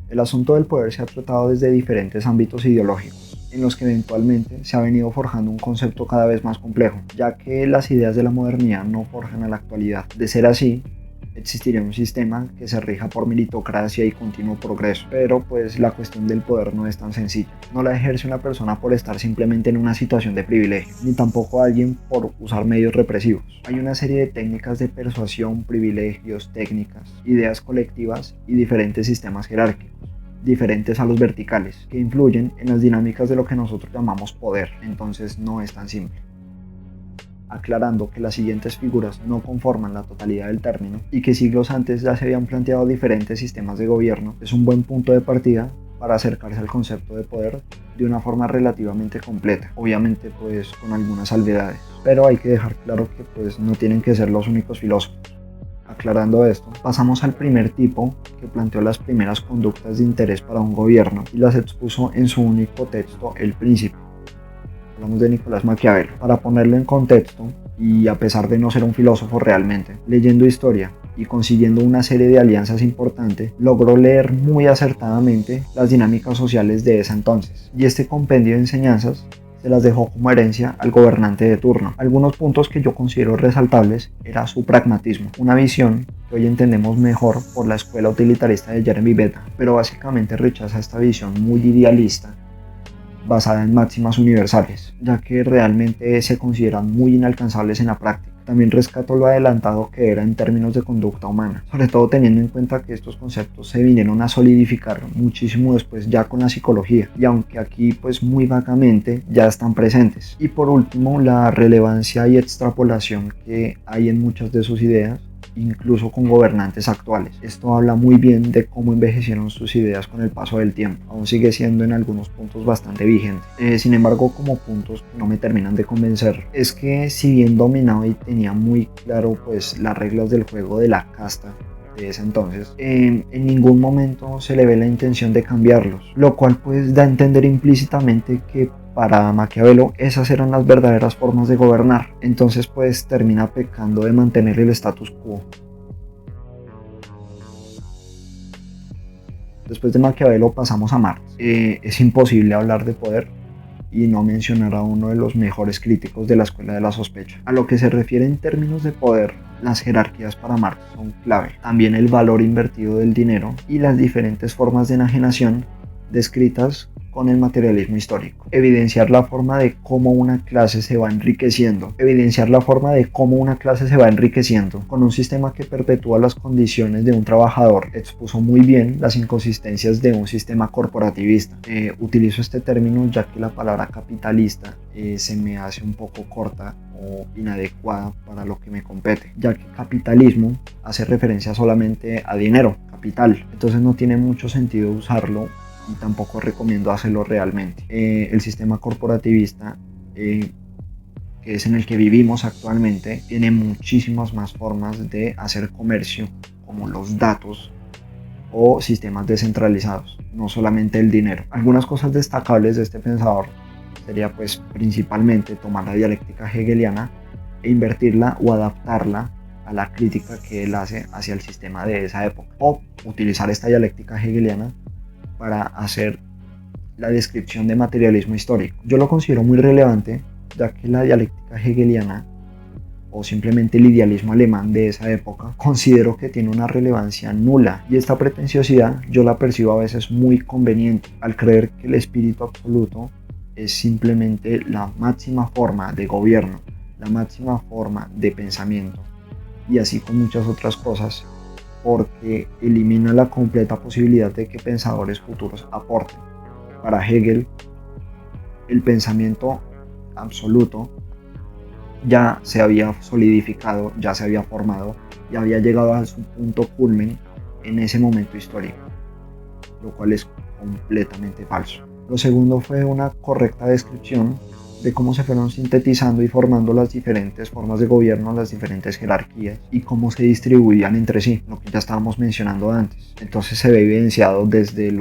El asunto del poder se ha tratado desde diferentes ámbitos ideológicos, en los que eventualmente se ha venido forjando un concepto cada vez más complejo, ya que las ideas de la modernidad no forjan a la actualidad. De ser así, existiría un sistema que se rija por meritocracia y continuo progreso, pero pues la cuestión del poder no es tan sencilla. No la ejerce una persona por estar simplemente en una situación de privilegio, ni tampoco alguien por usar medios represivos. Hay una serie de técnicas de persuasión, privilegios, técnicas, ideas colectivas y diferentes sistemas jerárquicos, diferentes a los verticales, que influyen en las dinámicas de lo que nosotros llamamos poder. Entonces no es tan simple. Aclarando que las siguientes figuras no conforman la totalidad del término y que siglos antes ya se habían planteado diferentes sistemas de gobierno, es un buen punto de partida para acercarse al concepto de poder de una forma relativamente completa, obviamente pues con algunas salvedades, pero hay que dejar claro que pues no tienen que ser los únicos filósofos. Aclarando esto, pasamos al primer tipo que planteó las primeras conductas de interés para un gobierno y las expuso en su único texto, El Príncipe. Hablamos de Nicolás Maquiavelo. Para ponerlo en contexto, y a pesar de no ser un filósofo realmente, leyendo historia y consiguiendo una serie de alianzas importantes, logró leer muy acertadamente las dinámicas sociales de ese entonces, y este compendio de enseñanzas se las dejó como herencia al gobernante de turno. Algunos puntos que yo considero resaltables era su pragmatismo, una visión que hoy entendemos mejor por la escuela utilitarista de Jeremy Bentham, pero básicamente rechaza esta visión muy idealista basada en máximas universales, ya que realmente se consideran muy inalcanzables en la práctica. También rescato lo adelantado que era en términos de conducta humana, sobre todo teniendo en cuenta que estos conceptos se vinieron a solidificar muchísimo después ya con la psicología, y aunque aquí pues muy vagamente ya están presentes. Y por último, la relevancia y extrapolación que hay en muchas de sus ideas, incluso con gobernantes actuales. Esto habla muy bien de cómo envejecieron sus ideas con el paso del tiempo. Aún sigue siendo en algunos puntos bastante vigente. Sin embargo, como puntos que no me terminan de convencer, es que si bien dominaba y tenía muy claro pues las reglas del juego de la casta de ese entonces, en ningún momento se le ve la intención de cambiarlos, lo cual pues da a entender implícitamente que para Maquiavelo esas eran las verdaderas formas de gobernar. Entonces pues termina pecando de mantener el status quo. Después de Maquiavelo pasamos a Marx. Es imposible hablar de poder y no mencionar a uno de los mejores críticos de la escuela de la sospecha. A lo que se refiere en términos de poder, las jerarquías para Marx son clave. También el valor invertido del dinero y las diferentes formas de enajenación descritas con el materialismo histórico. Evidenciar la forma de cómo una clase se va enriqueciendo. Con un sistema que perpetúa las condiciones de un trabajador. Expuso muy bien las inconsistencias de un sistema corporativista. Utilizo este término ya que la palabra capitalista se me hace un poco corta o inadecuada para lo que me compete, ya que capitalismo hace referencia solamente a dinero, capital. Entonces no tiene mucho sentido usarlo y tampoco recomiendo hacerlo realmente. El sistema corporativista, que es en el que vivimos actualmente, tiene muchísimas más formas de hacer comercio, como los datos o sistemas descentralizados, no solamente el dinero. Algunas cosas destacables de este pensador sería pues principalmente tomar la dialéctica hegeliana e invertirla o adaptarla a la crítica que él hace hacia el sistema de esa época, o utilizar esta dialéctica hegeliana para hacer la descripción de materialismo histórico. Yo lo considero muy relevante, ya que la dialéctica hegeliana o simplemente el idealismo alemán de esa época considero que tiene una relevancia nula, y esta pretenciosidad yo la percibo a veces muy conveniente al creer que el espíritu absoluto es simplemente la máxima forma de gobierno, la máxima forma de pensamiento, y así con muchas otras cosas, porque elimina la completa posibilidad de que pensadores futuros aporten. Para Hegel, el pensamiento absoluto ya se había solidificado, ya se había formado y había llegado a su punto culmen en ese momento histórico, lo cual es completamente falso. Lo segundo fue una correcta descripción de cómo se fueron sintetizando y formando las diferentes formas de gobierno, las diferentes jerarquías y cómo se distribuían entre sí, lo que ya estábamos mencionando antes. Entonces se ve evidenciado desde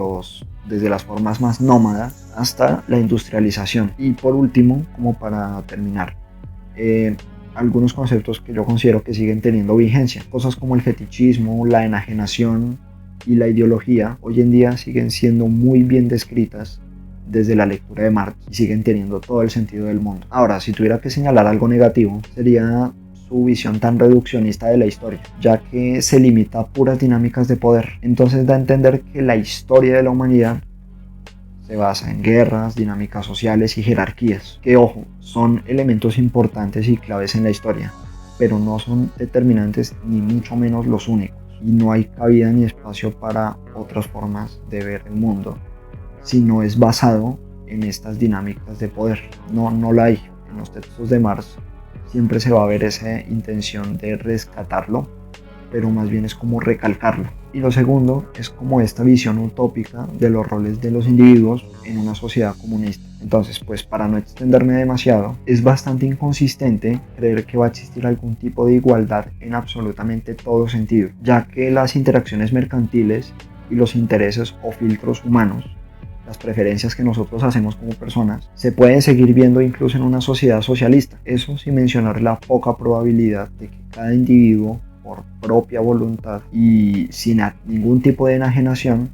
las formas más nómadas hasta la industrialización. Y por último, como para terminar, algunos conceptos que yo considero que siguen teniendo vigencia, cosas como el fetichismo, la enajenación y la ideología hoy en día siguen siendo muy bien descritas desde la lectura de Marx y siguen teniendo todo el sentido del mundo. Ahora, si tuviera que señalar algo negativo, sería su visión tan reduccionista de la historia, ya que se limita a puras dinámicas de poder. Entonces da a entender que la historia de la humanidad se basa en guerras, dinámicas sociales y jerarquías, que ojo, son elementos importantes y claves en la historia, pero no son determinantes ni mucho menos los únicos, y no hay cabida ni espacio para otras formas de ver el mundo si no es basado en estas dinámicas de poder. No la hay. En los textos de Marx siempre se va a ver esa intención de rescatarlo, pero más bien es como recalcarlo. Y lo segundo es como esta visión utópica de los roles de los individuos en una sociedad comunista. Entonces, pues para no extenderme demasiado, es bastante inconsistente creer que va a existir algún tipo de igualdad en absolutamente todo sentido, ya que las interacciones mercantiles y los intereses o filtros humanos, las preferencias que nosotros hacemos como personas, se pueden seguir viendo incluso en una sociedad socialista. Eso sin mencionar la poca probabilidad de que cada individuo, por propia voluntad y sin ningún tipo de enajenación,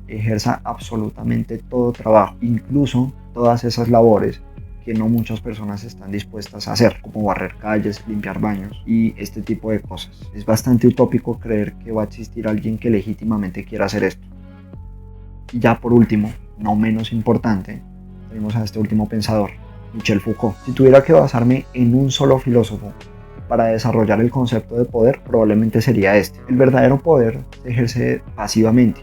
ejerza absolutamente todo trabajo, incluso todas esas labores que no muchas personas están dispuestas a hacer, como barrer calles, limpiar baños y este tipo de cosas. Es bastante utópico creer que va a existir alguien que legítimamente quiera hacer esto. Y ya por último, no menos importante, tenemos a este último pensador, Michel Foucault. Si tuviera que basarme en un solo filósofo para desarrollar el concepto de poder, probablemente sería este. El verdadero poder se ejerce pasivamente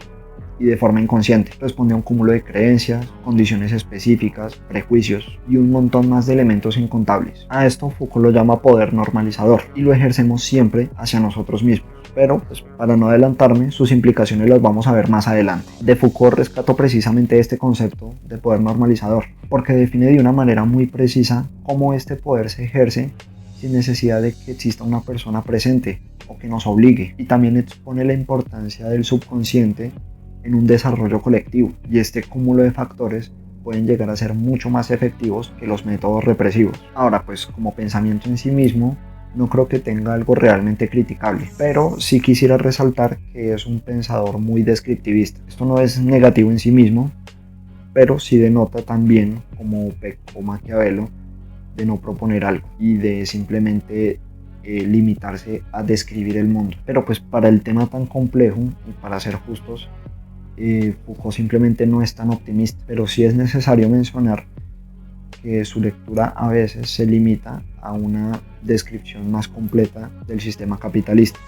y de forma inconsciente. Responde a un cúmulo de creencias, condiciones específicas, prejuicios y un montón más de elementos incontables. A esto Foucault lo llama poder normalizador y lo ejercemos siempre hacia nosotros mismos. Pero, pues, para no adelantarme, sus implicaciones las vamos a ver más adelante. De Foucault rescato precisamente este concepto de poder normalizador, porque define de una manera muy precisa cómo este poder se ejerce sin necesidad de que exista una persona presente o que nos obligue. Y también expone la importancia del subconsciente en un desarrollo colectivo, y este cúmulo de factores pueden llegar a ser mucho más efectivos que los métodos represivos. Ahora, pues como pensamiento en sí mismo, no creo que tenga algo realmente criticable, pero sí quisiera resaltar que es un pensador muy descriptivista. Esto no es negativo en sí mismo, pero sí denota también, como pecó Maquiavelo, de no proponer algo y de simplemente limitarse a describir el mundo. Pero pues para el tema tan complejo y para ser justos, Foucault simplemente no es tan optimista, pero sí es necesario mencionar que su lectura a veces se limita a una descripción más completa del sistema capitalista.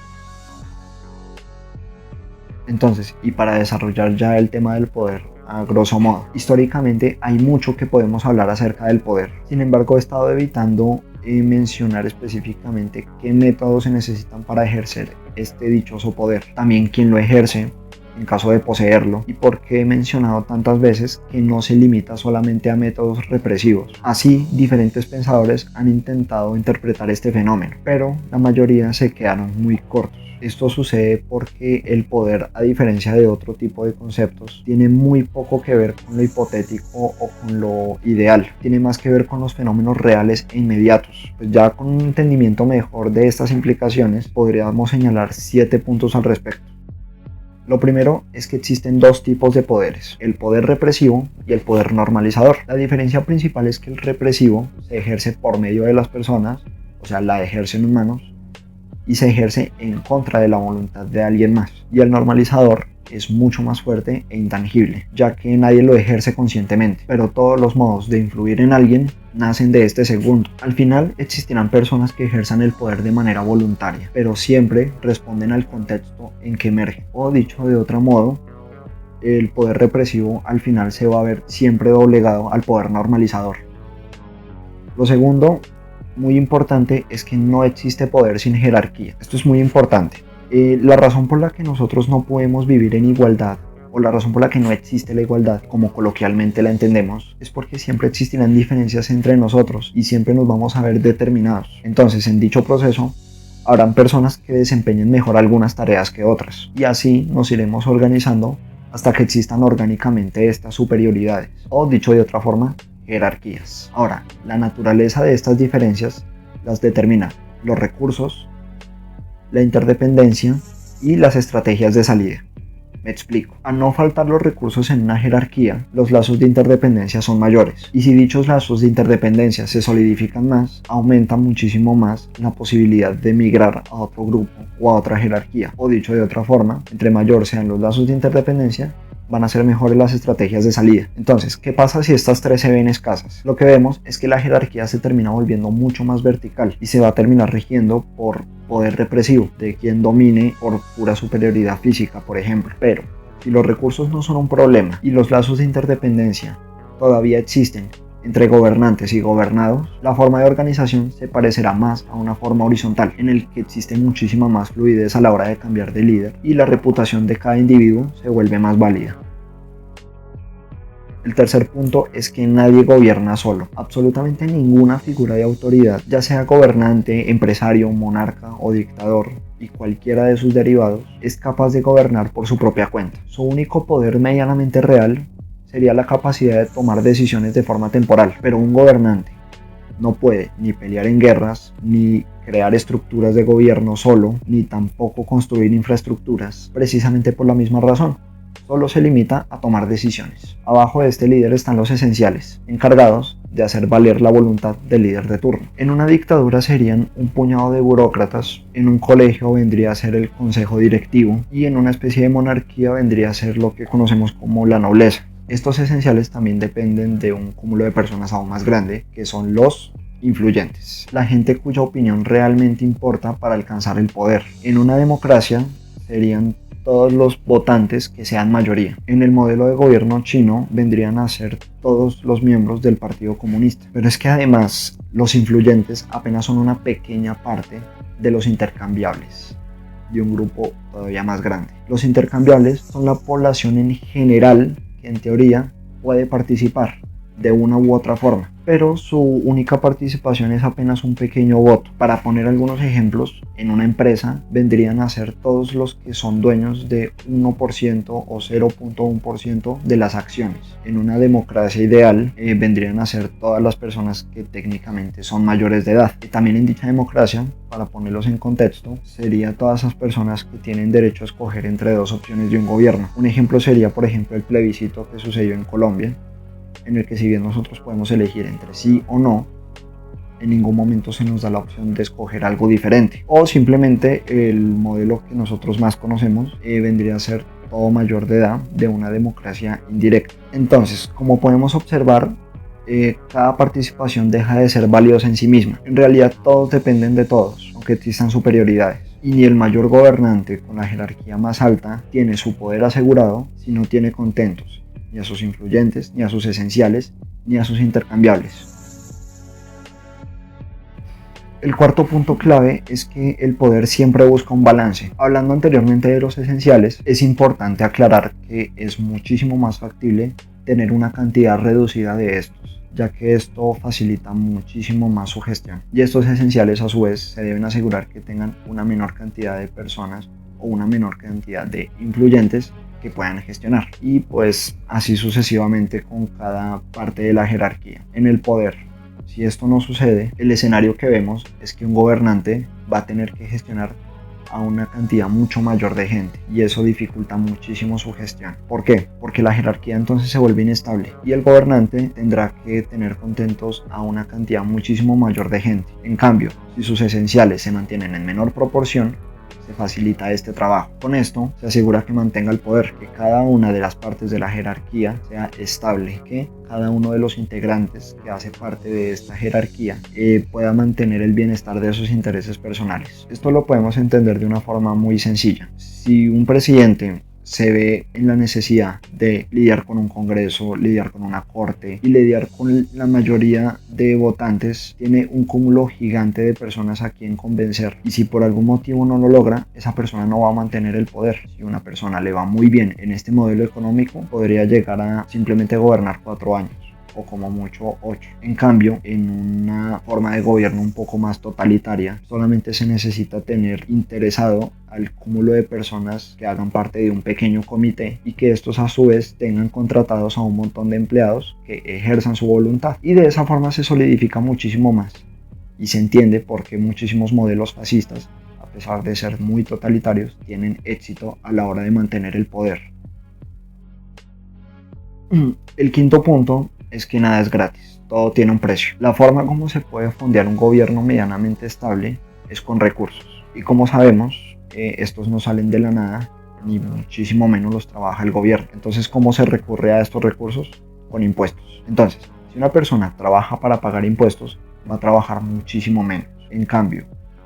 Entonces, y para desarrollar ya el tema del poder, a grosso modo, históricamente hay mucho que podemos hablar acerca del poder. Sin embargo, he estado evitando mencionar específicamente qué métodos se necesitan para ejercer este dichoso poder, también quién lo ejerce en caso de poseerlo, y por qué he mencionado tantas veces que no se limita solamente a métodos represivos. Así, diferentes pensadores han intentado interpretar este fenómeno, pero la mayoría se quedaron muy cortos. Esto sucede porque el poder, a diferencia de otro tipo de conceptos, tiene muy poco que ver con lo hipotético o con lo ideal. Tiene más que ver con los fenómenos reales e inmediatos. Pues ya con un entendimiento mejor de estas implicaciones, podríamos señalar 7 puntos al respecto. Lo primero es que existen dos tipos de poderes, el poder represivo y el poder normalizador. La diferencia principal es que el represivo se ejerce por medio de las personas, o sea, la ejercen humanos, y se ejerce en contra de la voluntad de alguien más. Y el normalizador es mucho más fuerte e intangible, ya que nadie lo ejerce conscientemente, pero todos los modos de influir en alguien nacen de este segundo. Al final existirán personas que ejerzan el poder de manera voluntaria, pero siempre responden al contexto en que emerge. O dicho de otro modo, el poder represivo al final se va a ver siempre doblegado al poder normalizador. Lo segundo, muy importante, es que no existe poder sin jerarquía. Esto es muy importante. La razón por la que nosotros no podemos vivir en igualdad, o la razón por la que no existe la igualdad, como coloquialmente la entendemos, es porque siempre existirán diferencias entre nosotros y siempre nos vamos a ver determinados. Entonces, en dicho proceso, habrán personas que desempeñen mejor algunas tareas que otras, y así nos iremos organizando hasta que existan orgánicamente estas superioridades, o dicho de otra forma, jerarquías. Ahora, la naturaleza de estas diferencias las determina los recursos, la interdependencia y las estrategias de salida. Me explico. Al no faltar los recursos en una jerarquía, los lazos de interdependencia son mayores. Y si dichos lazos de interdependencia se solidifican más, aumenta muchísimo más la posibilidad de migrar a otro grupo o a otra jerarquía. O dicho de otra forma, entre mayor sean los lazos de interdependencia, van a ser mejores las estrategias de salida. Entonces, ¿qué pasa si estas tres se ven escasas? Lo que vemos es que la jerarquía se termina volviendo mucho más vertical y se va a terminar rigiendo por poder represivo de quien domine por pura superioridad física, por ejemplo. Pero si los recursos no son un problema y los lazos de interdependencia todavía existen entre gobernantes y gobernados, la forma de organización se parecerá más a una forma horizontal, en el que existe muchísima más fluidez a la hora de cambiar de líder y la reputación de cada individuo se vuelve más válida. El tercer punto es que nadie gobierna solo. Absolutamente ninguna figura de autoridad, ya sea gobernante, empresario, monarca o dictador, y cualquiera de sus derivados, es capaz de gobernar por su propia cuenta. Su único poder medianamente real sería la capacidad de tomar decisiones de forma temporal, pero un gobernante no puede ni pelear en guerras, ni crear estructuras de gobierno solo, ni tampoco construir infraestructuras, precisamente por la misma razón. Solo se limita a tomar decisiones. Abajo de este líder están los esenciales, encargados de hacer valer la voluntad del líder de turno. En una dictadura serían un puñado de burócratas, en un colegio vendría a ser el consejo directivo y en una especie de monarquía vendría a ser lo que conocemos como la nobleza. Estos esenciales también dependen de un cúmulo de personas aún más grande, que son los influyentes, la gente cuya opinión realmente importa para alcanzar el poder. En una democracia serían todos los votantes que sean mayoría. En el modelo de gobierno chino vendrían a ser todos los miembros del Partido Comunista. Pero es que además los influyentes apenas son una pequeña parte de los intercambiables de un grupo todavía más grande. Los intercambiables son la población en general que en teoría puede participar de una u otra forma, pero su única participación es apenas un pequeño voto. Para poner algunos ejemplos, en una empresa vendrían a ser todos los que son dueños de 1% o 0.1% de las acciones. En una democracia ideal vendrían a ser todas las personas que técnicamente son mayores de edad. Y también en dicha democracia, para ponerlos en contexto, serían todas esas personas que tienen derecho a escoger entre dos opciones de un gobierno. Un ejemplo sería, por ejemplo, el plebiscito que sucedió en Colombia, en el que si bien nosotros podemos elegir entre sí o no, en ningún momento se nos da la opción de escoger algo diferente. O simplemente el modelo que nosotros más conocemos vendría a ser todo mayor de edad de una democracia indirecta. Entonces, como podemos observar, cada participación deja de ser valiosa en sí misma. En realidad todos dependen de todos, aunque existan superioridades. Y ni el mayor gobernante con la jerarquía más alta tiene su poder asegurado si no tiene contentos ni a sus influyentes, ni a sus esenciales, ni a sus intercambiables. El cuarto punto clave es que el poder siempre busca un balance. Hablando anteriormente de los esenciales, es importante aclarar que es muchísimo más factible tener una cantidad reducida de estos, ya que esto facilita muchísimo más su gestión. Y estos esenciales a su vez se deben asegurar que tengan una menor cantidad de personas o una menor cantidad de influyentes que puedan gestionar, y pues así sucesivamente con cada parte de la jerarquía. En el poder, si esto no sucede, el escenario que vemos es que un gobernante va a tener que gestionar a una cantidad mucho mayor de gente y eso dificulta muchísimo su gestión. ¿Por qué? Porque la jerarquía entonces se vuelve inestable y el gobernante tendrá que tener contentos a una cantidad muchísimo mayor de gente. En cambio, si sus esenciales se mantienen en menor proporción, se facilita este trabajo. Con esto se asegura que mantenga el poder, que cada una de las partes de la jerarquía sea estable, que cada uno de los integrantes que hace parte de esta jerarquía pueda mantener el bienestar de sus intereses personales. Esto lo podemos entender de una forma muy sencilla. Si un presidente se ve en la necesidad de lidiar con un congreso, lidiar con una corte y lidiar con la mayoría de votantes, tiene un cúmulo gigante de personas a quien convencer, y si por algún motivo no lo logra, esa persona no va a mantener el poder. Si una persona le va muy bien en este modelo económico, podría llegar a simplemente gobernar 4 años o como mucho 8. En cambio, en una forma de gobierno un poco más totalitaria, solamente se necesita tener interesado al cúmulo de personas que hagan parte de un pequeño comité y que estos a su vez tengan contratados a un montón de empleados que ejerzan su voluntad, y de esa forma se solidifica muchísimo más y se entiende por qué muchísimos modelos fascistas, a pesar de ser muy totalitarios, tienen éxito a la hora de mantener el poder. El quinto punto es que nada es gratis, todo tiene un precio. La forma como se puede fondear un gobierno medianamente estable es con recursos. Y como sabemos, estos no salen de la nada, ni muchísimo menos los trabaja el gobierno. Entonces, ¿cómo se recurre a estos recursos? Con impuestos. Entonces, si una persona trabaja para pagar impuestos, va a trabajar muchísimo menos. En cambio,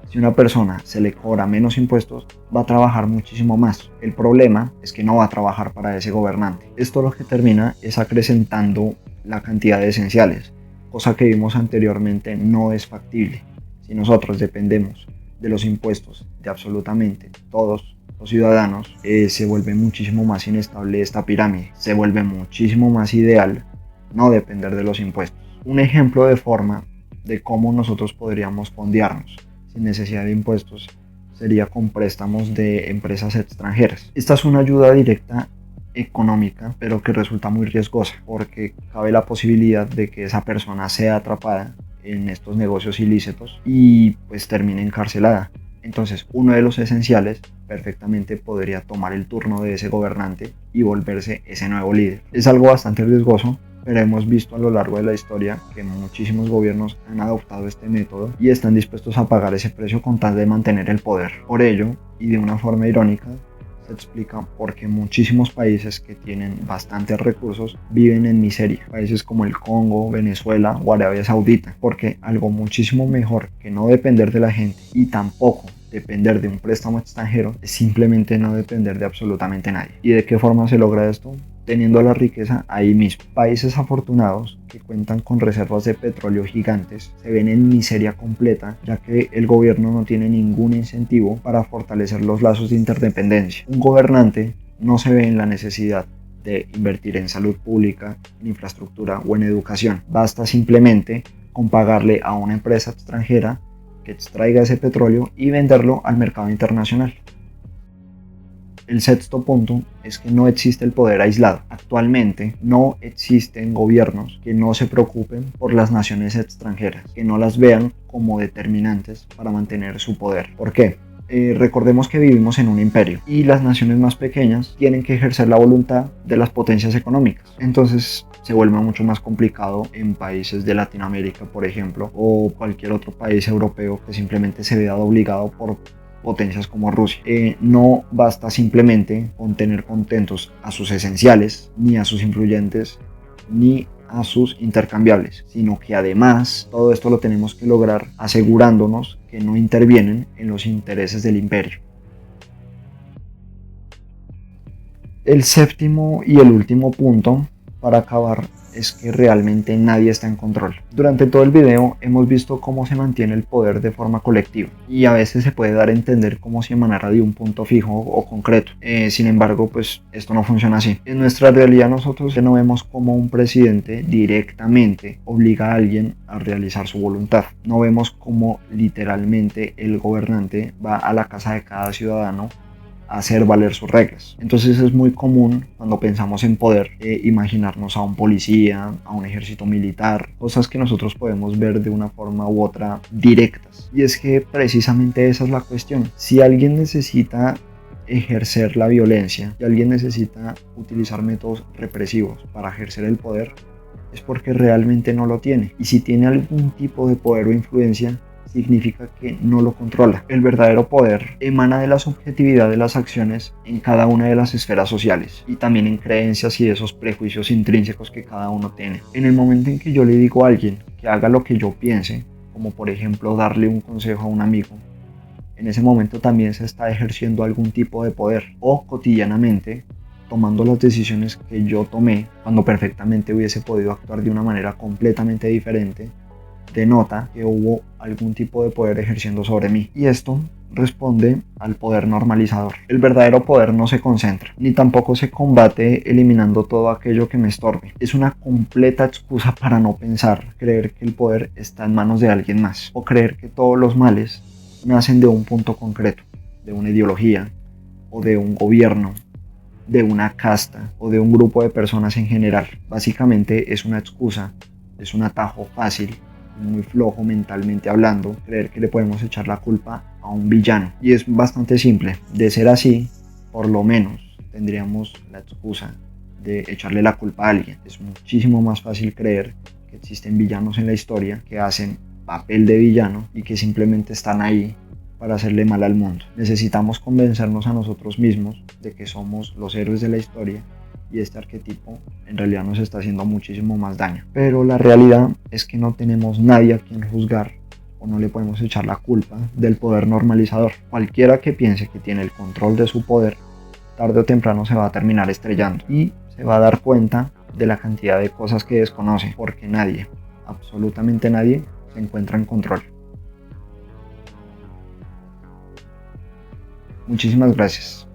si una persona se le cobra menos impuestos, va a trabajar muchísimo más. El problema es que no va a trabajar para ese gobernante. Esto lo que termina es acrecentando la cantidad de esenciales, cosa que vimos anteriormente no es factible. Si nosotros dependemos de los impuestos de absolutamente todos los ciudadanos, se vuelve muchísimo más inestable esta pirámide. Se vuelve muchísimo más ideal no depender de los impuestos. Un ejemplo de forma de cómo nosotros podríamos fondearnos sin necesidad de impuestos sería con préstamos de empresas extranjeras. Esta es una ayuda directa económica, pero que resulta muy riesgosa porque cabe la posibilidad de que esa persona sea atrapada en estos negocios ilícitos y pues termine encarcelada. Entonces, uno de los esenciales perfectamente podría tomar el turno de ese gobernante y volverse ese nuevo líder. Es algo bastante riesgoso, pero hemos visto a lo largo de la historia que muchísimos gobiernos han adoptado este método y están dispuestos a pagar ese precio con tal de mantener el poder. Por ello, y de una forma irónica, se explica por qué muchísimos países que tienen bastantes recursos viven en miseria. Países como el Congo, Venezuela o Arabia Saudita, porque algo muchísimo mejor que no depender de la gente y tampoco depender de un préstamo extranjero es simplemente no depender de absolutamente nadie. ¿Y de qué forma se logra esto? Teniendo la riqueza ahí mismo. Países afortunados que cuentan con reservas de petróleo gigantes se ven en miseria completa, ya que el gobierno no tiene ningún incentivo para fortalecer los lazos de interdependencia. Un gobernante no se ve en la necesidad de invertir en salud pública, en infraestructura o en educación. Basta simplemente con pagarle a una empresa extranjera que extraiga ese petróleo y venderlo al mercado internacional. El sexto punto es que no existe el poder aislado. Actualmente no existen gobiernos que no se preocupen por las naciones extranjeras, que no las vean como determinantes para mantener su poder. ¿Por qué? Recordemos que vivimos en un imperio y las naciones más pequeñas tienen que ejercer la voluntad de las potencias económicas. Entonces se vuelve mucho más complicado en países de Latinoamérica, por ejemplo, o cualquier otro país europeo que simplemente se vea obligado por potencias como Rusia. No basta simplemente con tener contentos a sus esenciales, ni a sus influyentes, ni a sus intercambiables, sino que además todo esto lo tenemos que lograr asegurándonos que no intervienen en los intereses del imperio. El séptimo y el último punto para acabar es que realmente nadie está en control. Durante todo el video hemos visto cómo se mantiene el poder de forma colectiva y a veces se puede dar a entender como si emanara de un punto fijo o concreto. Sin embargo, pues esto no funciona así. En nuestra realidad nosotros no vemos cómo un presidente directamente obliga a alguien a realizar su voluntad. No vemos cómo literalmente el gobernante va a la casa de cada ciudadano hacer valer sus reglas. Entonces es muy común cuando pensamos en poder imaginarnos a un policía, a un ejército militar, cosas que nosotros podemos ver de una forma u otra directas. Y es que precisamente esa es la cuestión. Si alguien necesita ejercer la violencia, si alguien necesita utilizar métodos represivos para ejercer el poder, es porque realmente no lo tiene. Y si tiene algún tipo de poder o influencia, significa que no lo controla. El verdadero poder emana de la subjetividad de las acciones en cada una de las esferas sociales y también en creencias y esos prejuicios intrínsecos que cada uno tiene. En el momento en que yo le digo a alguien que haga lo que yo piense, como por ejemplo darle un consejo a un amigo, en ese momento también se está ejerciendo algún tipo de poder, o cotidianamente tomando las decisiones que yo tomé cuando perfectamente hubiese podido actuar de una manera completamente diferente, denota que hubo algún tipo de poder ejerciendo sobre mí. Y esto responde al poder normalizador. El verdadero poder no se concentra, ni tampoco se combate eliminando todo aquello que me estorbe. Es una completa excusa para no pensar, creer que el poder está en manos de alguien más, o creer que todos los males nacen de un punto concreto, de una ideología, o de un gobierno, de una casta, o de un grupo de personas en general. Básicamente es una excusa, es un atajo fácil, muy flojo mentalmente hablando, creer que le podemos echar la culpa a un villano. Y es bastante simple. De ser así, por lo menos tendríamos la excusa de echarle la culpa a alguien. Es muchísimo más fácil creer que existen villanos en la historia que hacen papel de villano y que simplemente están ahí para hacerle mal al mundo. Necesitamos convencernos a nosotros mismos de que somos los héroes de la historia y este arquetipo en realidad nos está haciendo muchísimo más daño. Pero la realidad es que no tenemos nadie a quien juzgar o no le podemos echar la culpa del poder normalizador. Cualquiera que piense que tiene el control de su poder, tarde o temprano se va a terminar estrellando y se va a dar cuenta de la cantidad de cosas que desconoce, porque nadie, absolutamente nadie, se encuentra en control. Muchísimas gracias.